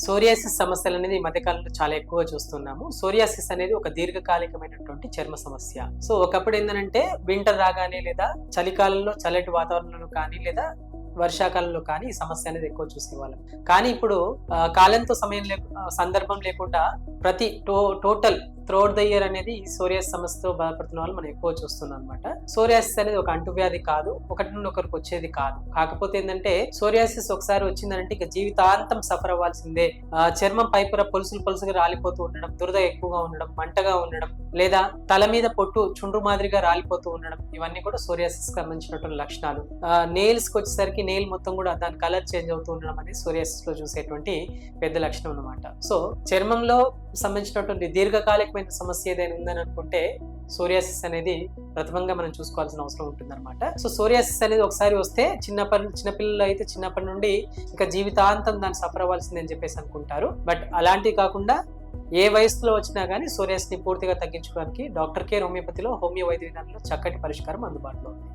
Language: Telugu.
సోరియాసిస్ సమస్యలు అనేది ఈ మధ్యకాలంలో చాలా ఎక్కువగా చూస్తున్నాము. సోరియాసిస్ అనేది ఒక దీర్ఘకాలికమైనటువంటి చర్మ సమస్య. సో ఒకప్పుడు ఏంటంటే వింటర్ రాగానే లేదా చలికాలంలో చల్లటి వాతావరణంలో కానీ లేదా వర్షాకాలంలో కానీ ఈ సమస్య అనేది ఎక్కువ చూసేవాళ్ళం. కానీ ఇప్పుడు కాలంతో సందర్భం లేకుండా ప్రతి టోటల్ త్రూఅవుట్ ద ఇయర్ అనేది ఈ సోరియాసిస్ సమస్యతో బాధపడుతున్న వాళ్ళు మనం ఎక్కువ చూస్తున్నాం అనమాట. సోరియాసిస్ అనేది ఒక అంటువ్యాధి కాదు, ఒకటి నుండి ఒకరికి వచ్చేది కాదు. కాకపోతే ఏంటంటే సోరియాసిస్ ఒకసారి వచ్చిందంటే ఇక జీవితాంతం సఫర్ అవ్వాల్సిందే. చర్మం పైపుర పొలుసులుగా రాలిపోతూ ఉండడం, దురద ఎక్కువగా ఉండడం, మంటగా ఉండడం, లేదా తల మీద పొట్టు చుండ్రు మాదిరిగా రాలిపోతూ ఉండడం, ఇవన్నీ కూడా సోరియాసిస్ సంబంధించినటువంటి లక్షణాలు. నెయిల్స్ కి వచ్చేసరికి నెయిల్ మొత్తం కూడా దాని కలర్ చేంజ్ అవుతూ ఉండడం అనేది సోరియాసిస్ లో చూసేటువంటి పెద్ద లక్షణం అన్నమాట. సో చర్మంలో సంబంధించినటువంటి దీర్ఘకాలికమైన సమస్య ఏదైనా ఉందని అనుకుంటే సోరియాసిస్ అనేది ప్రథమంగా మనం చూసుకోవాల్సిన అవసరం ఉంటుంది అనమాట. సో సోరియాసిస్ అనేది ఒకసారి వస్తే చిన్నపిల్లలు అయితే చిన్నప్పటి నుండి ఇంకా జీవితాంతం దాన్ని సఫర్ అవ్వాల్సిందే అని చెప్పేసి అనుకుంటారు. బట్ అలాంటివి కాకుండా ఏ వయసులో వచ్చినా కానీ సోరియాసిస్ ని పూర్తిగా తగ్గించుకోవడానికి డాక్టర్ కేర్ హోమియోపతిలో హోమియో వైద్య విధానంలో చక్కటి పరిష్కారం అందుబాటులో ఉంది.